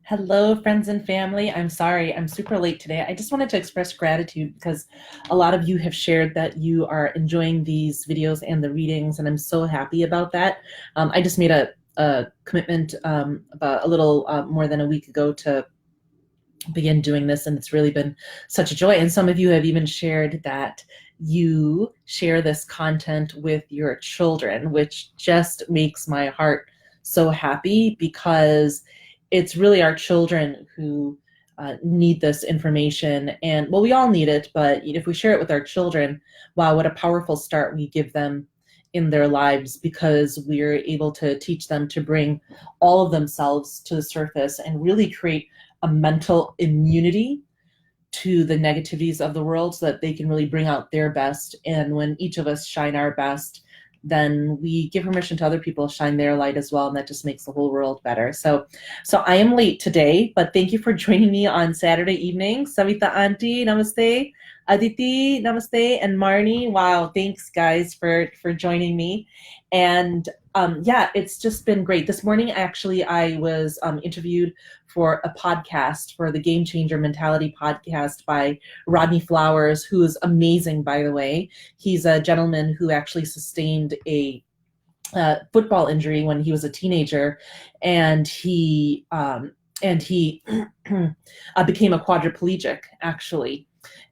Hello, friends and family. I'm sorry, I'm super late today. I just wanted to express gratitude because a lot of you have shared that you are enjoying these videos and the readings, and I'm so happy about that. I just made a commitment about a little more than a week ago to begin doing this, and it's really been such a joy. And some of you have even shared that you share this content with your children, which just makes my heart so happy because it's really our children who need this information. And well, we all need it, but if we share it with our children, wow, what a powerful start we give them in their lives, because we're able to teach them to bring all of themselves to the surface and really create a mental immunity to the negativities of the world so that they can really bring out their best. And when each of us shine our best, then we give permission to other people to shine their light as well, and that just makes the whole world better. So I am late today, but thank you for joining me on Saturday evening. Savita Auntie, namaste. Aditi, namaste. And Marnie, wow, thanks guys for joining me. And yeah, it's just been great. This morning, actually, I was interviewed for a podcast, for the Game Changer Mentality podcast by Rodney Flowers, who is amazing, by the way. He's a gentleman who actually sustained a football injury when he was a teenager, and he became a quadriplegic, actually.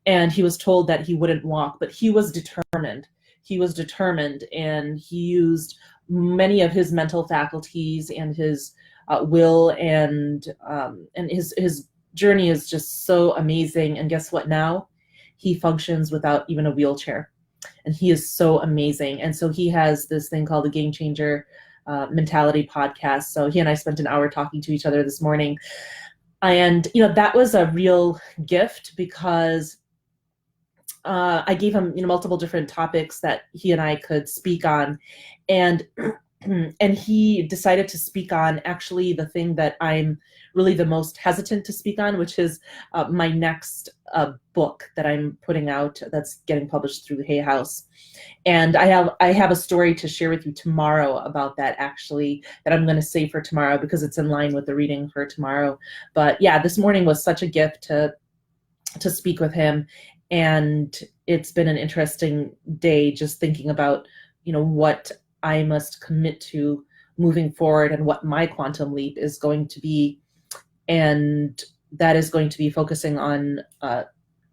And he was told that he wouldn't walk, but he was determined. He was determined, and he used many of his mental faculties and his will, and his journey is just so amazing. And guess what? Now he functions without even a wheelchair, and he is so amazing. And so he has this thing called the Game Changer Mentality podcast. So he and I spent an hour talking to each other this morning, and that was a real gift because I gave him multiple different topics that he and I could speak on, and he decided to speak on actually the thing that I'm really the most hesitant to speak on, which is my next book that I'm putting out that's getting published through Hay House. And I have a story to share with you tomorrow about that, actually, that I'm going to save for tomorrow because it's in line with the reading for tomorrow. But yeah, this morning was such a gift to speak with him. And it's been an interesting day just thinking about, what I must commit to moving forward and what my quantum leap is going to be. And that is going to be focusing on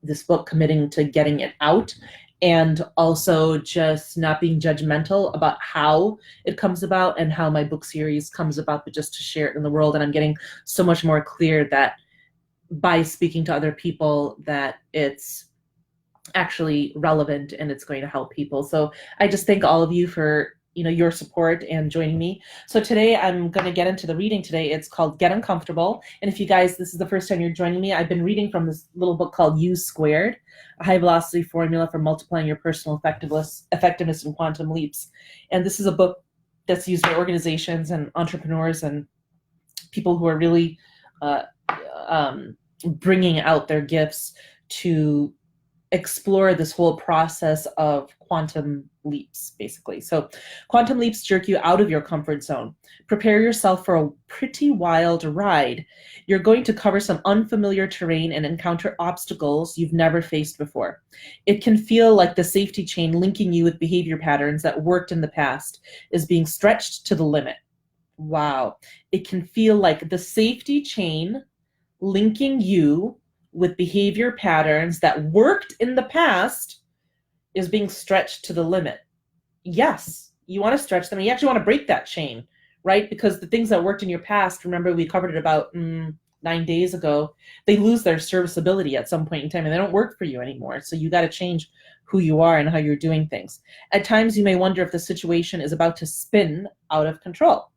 this book, committing to getting it out, and also just not being judgmental about how it comes about and how my book series comes about, but just to share it in the world. And I'm getting so much more clear that by speaking to other people that it's actually relevant and it's going to help people. So I just thank all of you for your support and joining me. So today I'm going to get into the reading today. It's called Get Uncomfortable. And if you guys, this is the first time you're joining me, I've been reading from this little book called U Squared, a high velocity formula for multiplying your personal effectiveness in quantum leaps. And this is a book that's used by organizations and entrepreneurs and people who are really bringing out their gifts to explore this whole process of quantum leaps, basically. So quantum leaps jerk you out of your comfort zone. Prepare yourself for a pretty wild ride. You're going to cover some unfamiliar terrain and encounter obstacles you've never faced before. It can feel like the safety chain linking you with behavior patterns that worked in the past is being stretched to the limit. Wow. It can feel like the safety chain linking you with behavior patterns that worked in the past is being stretched to the limit. Yes, you want to stretch them. And you actually want to break that chain, right? Because the things that worked in your past, remember we covered it about 9 days ago, they lose their serviceability at some point in time and they don't work for you anymore. So you got to change who you are and how you're doing things. At times you may wonder if the situation is about to spin out of control.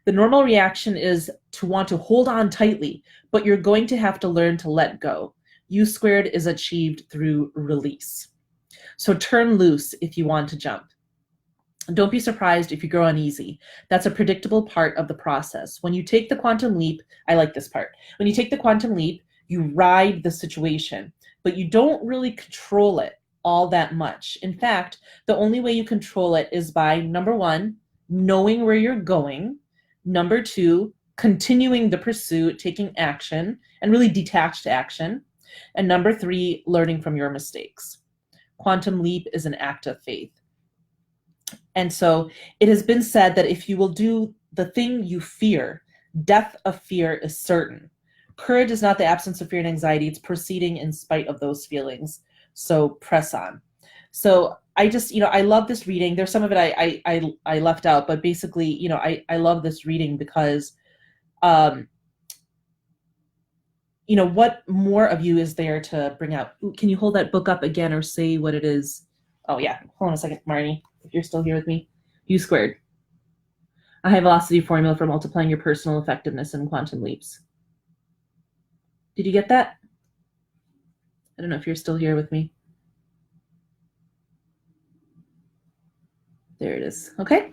The normal reaction is to want to hold on tightly, but you're going to have to learn to let go. U squared is achieved through release. So turn loose if you want to jump. Don't be surprised if you grow uneasy. That's a predictable part of the process. When you take the quantum leap, I like this part. When you take the quantum leap, you ride the situation, but you don't really control it all that much. In fact, the only way you control it is by, number one, knowing where you're going. Number two, continuing the pursuit, taking action, and really detached action. And number 3, learning from your mistakes. Quantum leap is an act of faith. And so it has been said that if you will do the thing you fear, death of fear is certain. Courage is not the absence of fear and anxiety. It's proceeding in spite of those feelings. So press on. So I just, I love this reading. There's some of it I left out, but basically, I love this reading because, what more of you is there to bring out? Ooh, can you hold that book up again or say what it is? Oh yeah, hold on a second, Marnie, if you're still here with me. U squared. A high velocity formula for multiplying your personal effectiveness in quantum leaps. Did you get that? I don't know if you're still here with me. There it is. Okay.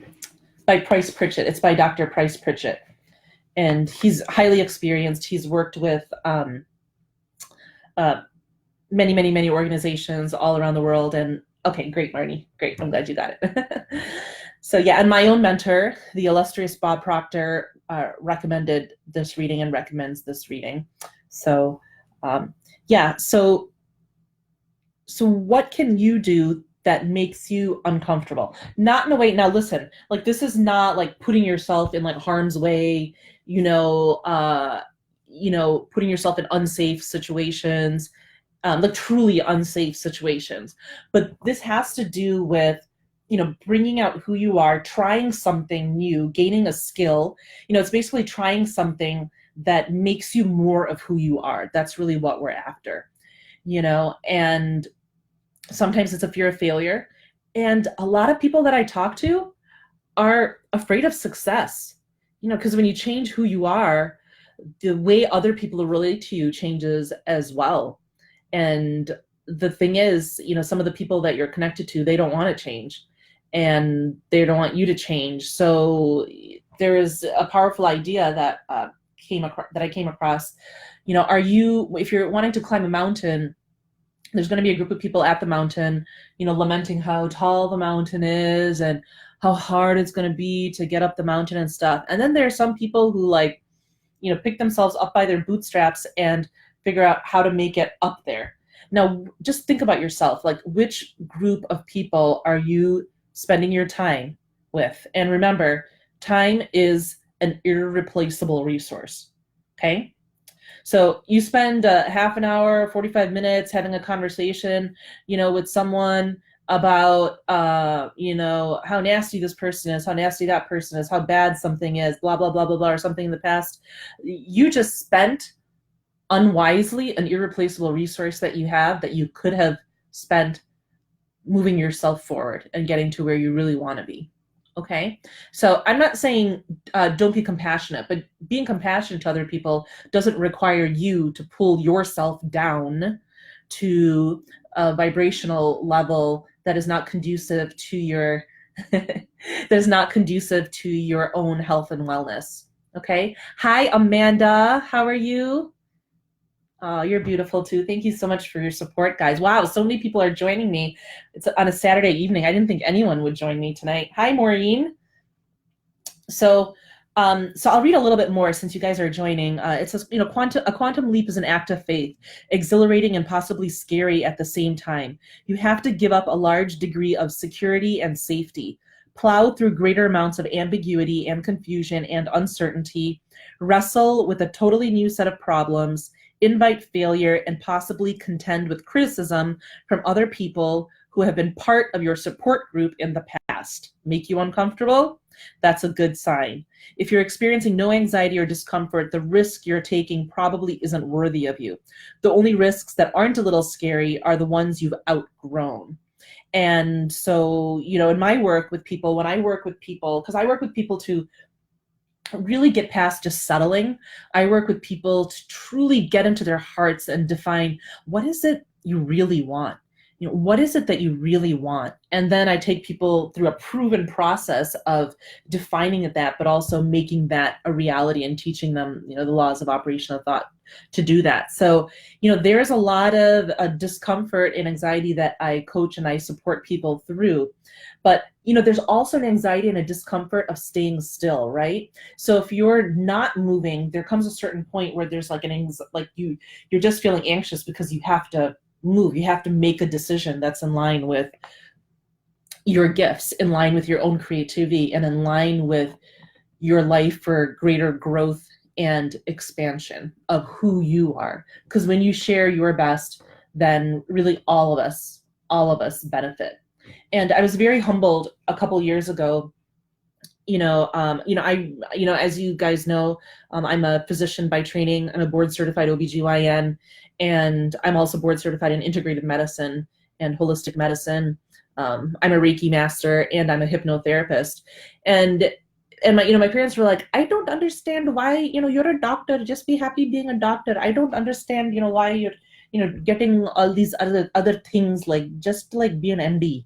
By Price Pritchett. It's by Dr. Price Pritchett. And he's highly experienced. He's worked with many, many, many organizations all around the world. And okay, great, Marnie. Great. I'm glad you got it. So yeah, and my own mentor, the illustrious Bob Proctor, recommended this reading and recommends this reading. So yeah, so what can you do that makes you uncomfortable? Not in a way, now listen, like this is not like putting yourself in like harm's way, putting yourself in unsafe situations, like truly unsafe situations. But this has to do with, bringing out who you are, trying something new, gaining a skill. It's basically trying something that makes you more of who you are. That's really what we're after, and sometimes it's a fear of failure. And a lot of people that I talk to are afraid of success, because when you change who you are, the way other people relate to you changes as well. And the thing is, some of the people that you're connected to, they don't want to change and they don't want you to change. So there is a powerful idea that I came across, if you're wanting to climb a mountain, there's going to be a group of people at the mountain, lamenting how tall the mountain is and how hard it's going to be to get up the mountain and stuff. And then there are some people who pick themselves up by their bootstraps and figure out how to make it up there. Now, just think about yourself, like which group of people are you spending your time with? And remember, time is an irreplaceable resource, okay? So you spend half an hour, 45 minutes having a conversation, with someone about, how nasty this person is, how nasty that person is, how bad something is, blah, blah, blah, blah, blah, or something in the past. You just spent unwisely an irreplaceable resource that you have that you could have spent moving yourself forward and getting to where you really want to be. Okay, so I'm not saying don't be compassionate, but being compassionate to other people doesn't require you to pull yourself down to a vibrational level that is not conducive to your that is not conducive to your own health and wellness. Okay. Hi, Amanda. How are you? Oh, you're beautiful too. Thank you so much for your support, guys. Wow, so many people are joining me. It's on a Saturday evening. I didn't think anyone would join me tonight. Hi, Maureen. So I'll read a little bit more since you guys are joining. It says, a quantum leap is an act of faith, exhilarating and possibly scary at the same time. You have to give up a large degree of security and safety, plow through greater amounts of ambiguity and confusion and uncertainty, wrestle with a totally new set of problems, invite failure, and possibly contend with criticism from other people who have been part of your support group in the past. Make you uncomfortable? That's a good sign. If you're experiencing no anxiety or discomfort, the risk you're taking probably isn't worthy of you. The only risks that aren't a little scary are the ones you've outgrown. And so, in my work with people, when I work with people, because I work with people to really get past just settling. I work with people to truly get into their hearts and define what is it you really want. what is it that you really want? And then I take people through a proven process of defining that, but also making that a reality and teaching them, the laws of operation of thought to do that. So, there's a lot of discomfort and anxiety that I coach and I support people through. But, there's also an anxiety and a discomfort of staying still, right? So if you're not moving, there comes a certain point where there's like you're just feeling anxious because you have to move. You have to make a decision that's in line with your gifts, in line with your own creativity, and in line with your life for greater growth and expansion of who you are. Because when you share your best, then really all of us benefit. And I was very humbled a couple years ago. As you guys know, I'm a physician by training. I'm a board certified OBGYN, and I'm also board certified in integrative medicine and holistic medicine. I'm a Reiki master, and I'm a hypnotherapist. And my parents were like, I don't understand why, you're a doctor, just be happy being a doctor. I don't understand, why you're, getting all these other things, like just like be an MD,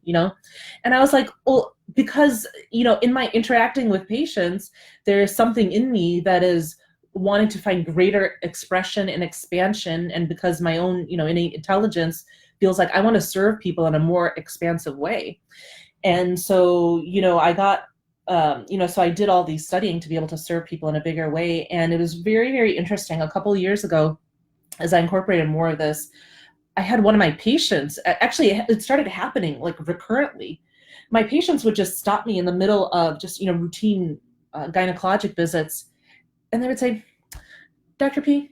And I was like, well, because, in my interacting with patients, there is something in me that is wanting to find greater expression and expansion. And because my own, innate intelligence feels like I want to serve people in a more expansive way. And so, I got, so I did all these studying to be able to serve people in a bigger way. And it was very, very interesting. A couple of years ago, as I incorporated more of this, I had one of my patients, actually it started happening like recurrently. My patients would just stop me in the middle of just, routine gynecologic visits. And they would say, Dr. P,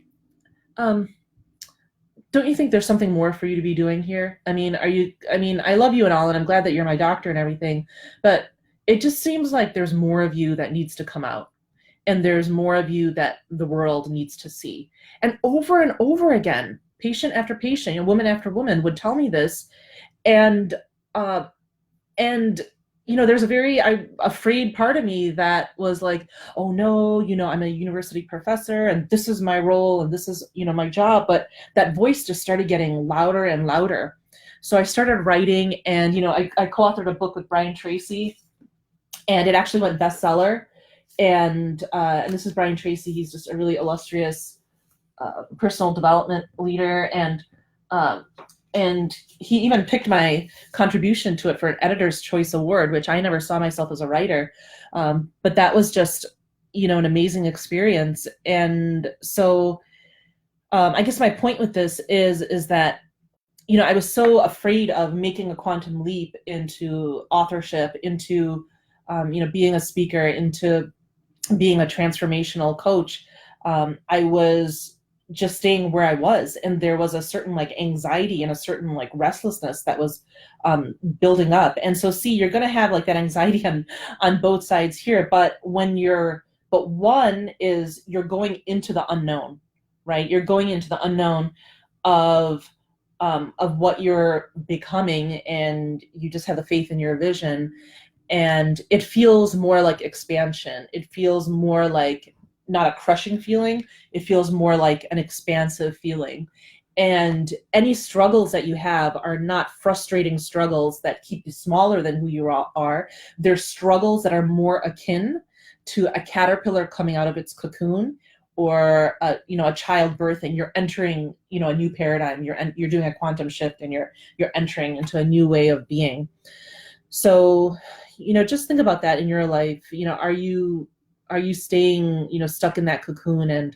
don't you think there's something more for you to be doing here? I love you and all, and I'm glad that you're my doctor and everything, but it just seems like there's more of you that needs to come out. And there's more of you that the world needs to see. And over again, patient after patient, woman after woman would tell me this. And there's a very afraid part of me that was like, oh no, I'm a university professor and this is my role and this is, my job. But that voice just started getting louder and louder. So I started writing, and, I co-authored a book with Brian Tracy, and it actually went bestseller. And this is Brian Tracy. He's just a really illustrious personal development leader, and he even picked my contribution to it for an Editor's Choice Award, which I never saw myself as a writer, but that was just an amazing experience. And so I guess my point with this is that I was so afraid of making a quantum leap into authorship, into being a speaker, into being a transformational coach. I was just staying where I was, and there was a certain anxiety and a certain restlessness that was building up. And so you're going to have that anxiety on both sides here, but one is you're going into the unknown, right? You're going into the unknown of what you're becoming, and you just have the faith in your vision. And it feels more like expansion. It feels more like not a crushing feeling. It feels more like an expansive feeling. And any struggles that you have are not frustrating struggles that keep you smaller than who you are. They're struggles that are more akin to a caterpillar coming out of its cocoon, or a childbirth, and you're entering a new paradigm. You're doing a quantum shift, and you're entering into a new way of being. So just think about that in your life. Are you staying, stuck in that cocoon, and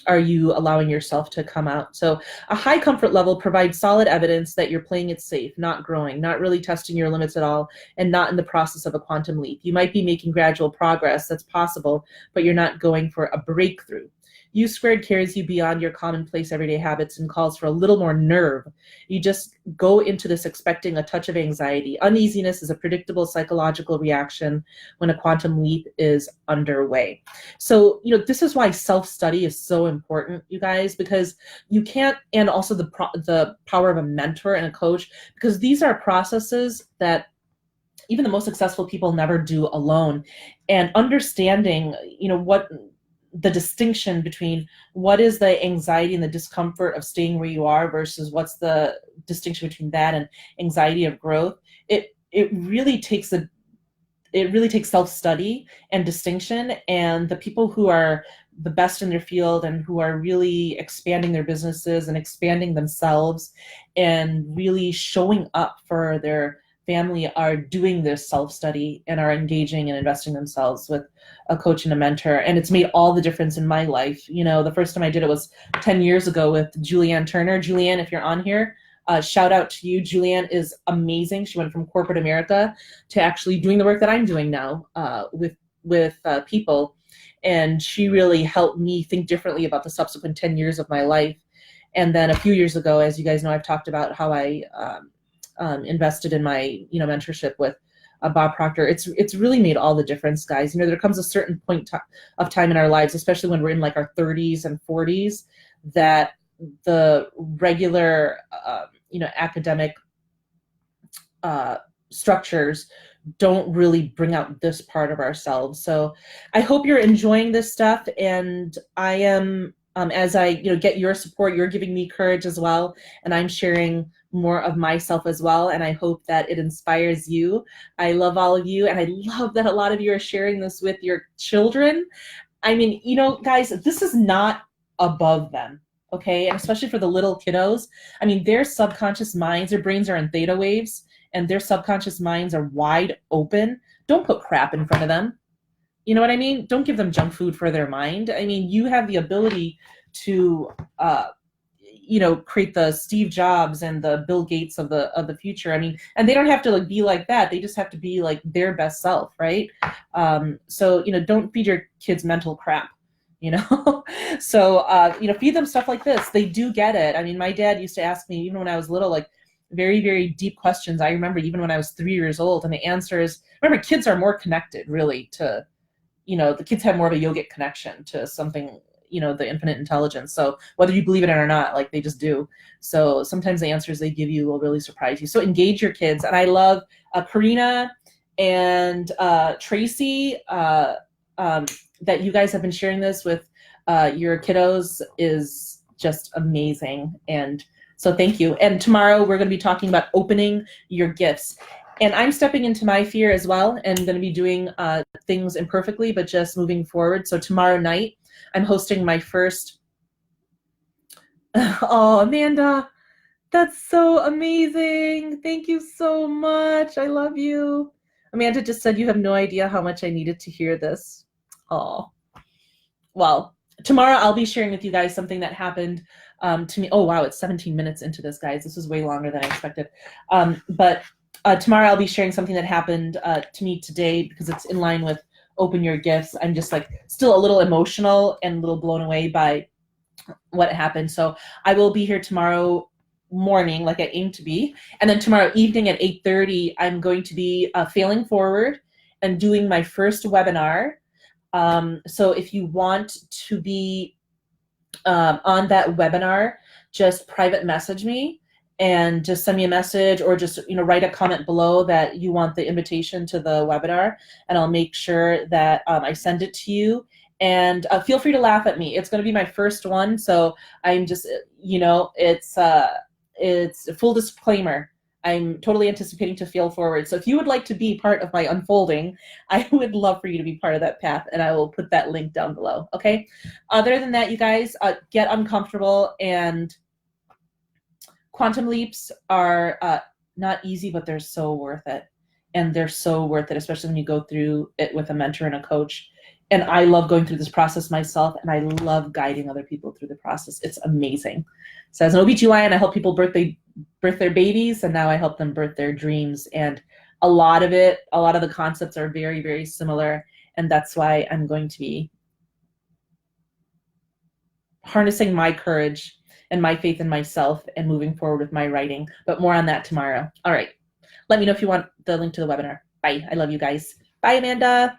are you allowing yourself to come out? So a high comfort level provides solid evidence that you're playing it safe, not growing, not really testing your limits at all, and not in the process of a quantum leap. You might be making gradual progress, that's possible, but you're not going for a breakthrough. U squared carries you beyond your commonplace everyday habits and calls for a little more nerve. You just go into this expecting a touch of anxiety. Uneasiness is a predictable psychological reaction when a quantum leap is underway. So, this is why self-study is so important, you guys, because you can't, and also the power of a mentor and a coach, because these are processes that even the most successful people never do alone. And understanding, what the distinction between what is the anxiety and the discomfort of staying where you are versus what's the distinction between that and anxiety of growth. It really takes self-study and distinction, and the people who are the best in their field and who are really expanding their businesses and expanding themselves and really showing up for their family are doing this self-study and are engaging and investing themselves with a coach and a mentor. And it's made all the difference in my life. You know, the first time I did it was 10 years ago with Julianne Turner. Julianne, if you're on here, shout out to you. Julianne is amazing. She went from corporate America to actually doing the work that I'm doing now with people. And she really helped me think differently about the subsequent 10 years of my life. And then a few years ago, as you guys know, I've talked about how I invested in my mentorship with Bob Proctor. It's really made all the difference, guys. You know, there comes a certain point of time in our lives, especially when we're in like our 30s and 40s, that the regular academic structures don't really bring out this part of ourselves. So I hope you're enjoying this stuff, and I am, as I get your support, you're giving me courage as well, and I'm sharing more of myself as well, and I hope that it inspires you. I love all of you, and I love that a lot of you are sharing this with your children. I mean, guys, this is not above them, okay? And especially for the little kiddos, I mean, their subconscious minds, their brains are in theta waves, and their subconscious minds are wide open. Don't put crap in front of them. You know what I mean? Don't give them junk food for their mind. I mean, you have the ability to, create the Steve Jobs and the Bill Gates of the future. I mean, and they don't have to be like that. They just have to be like their best self, right? So don't feed your kids mental crap. So feed them stuff like this. They do get it. I mean, my dad used to ask me, even when I was little, like very, very deep questions. I remember even when I was 3 years old, and the answer is, remember, kids are more connected really to, the kids have more of a yogic connection to something, the infinite intelligence. So whether you believe it or not, like they just do. So sometimes the answers they give you will really surprise you. So engage your kids. And I love Karina and Tracy, that you guys have been sharing this with your kiddos is just amazing. And so thank you. And tomorrow we're going to be talking about opening your gifts. And I'm stepping into my fear as well, and going to be doing things imperfectly, but just moving forward. So tomorrow night, I'm hosting my first. Oh, Amanda, that's so amazing. Thank you so much. I love you. Amanda just said you have no idea how much I needed to hear this. Oh, well, tomorrow I'll be sharing with you guys something that happened to me. Oh, wow, it's 17 minutes into this, guys. This is way longer than I expected. But tomorrow I'll be sharing something that happened to me today, because it's in line with open your gifts. I'm just like still a little emotional and a little blown away by what happened. So I will be here tomorrow morning like I aim to be. And then tomorrow evening at 8:30, I'm going to be failing forward and doing my first webinar. So if you want to be on that webinar, just private message me and just send me a message, or just write a comment below that you want the invitation to the webinar, and I'll make sure that I send it to you. And feel free to laugh at me. It's going to be my first one, so I'm just it's a full disclaimer. I'm totally anticipating to fail forward. So if you would like to be part of my unfolding, I would love for you to be part of that path, and I will put that link down below. Okay. Other than that, you guys, get uncomfortable. And quantum leaps are not easy, but they're so worth it. And they're so worth it, especially when you go through it with a mentor and a coach. And I love going through this process myself, and I love guiding other people through the process. It's amazing. So as an OBGYN, I help people birth their babies, and now I help them birth their dreams. And a lot of the concepts are very, very similar. And that's why I'm going to be harnessing my courage and my faith in myself and moving forward with my writing. But more on that tomorrow. All right. Let me know if you want the link to the webinar. Bye. I love you guys. Bye, Amanda.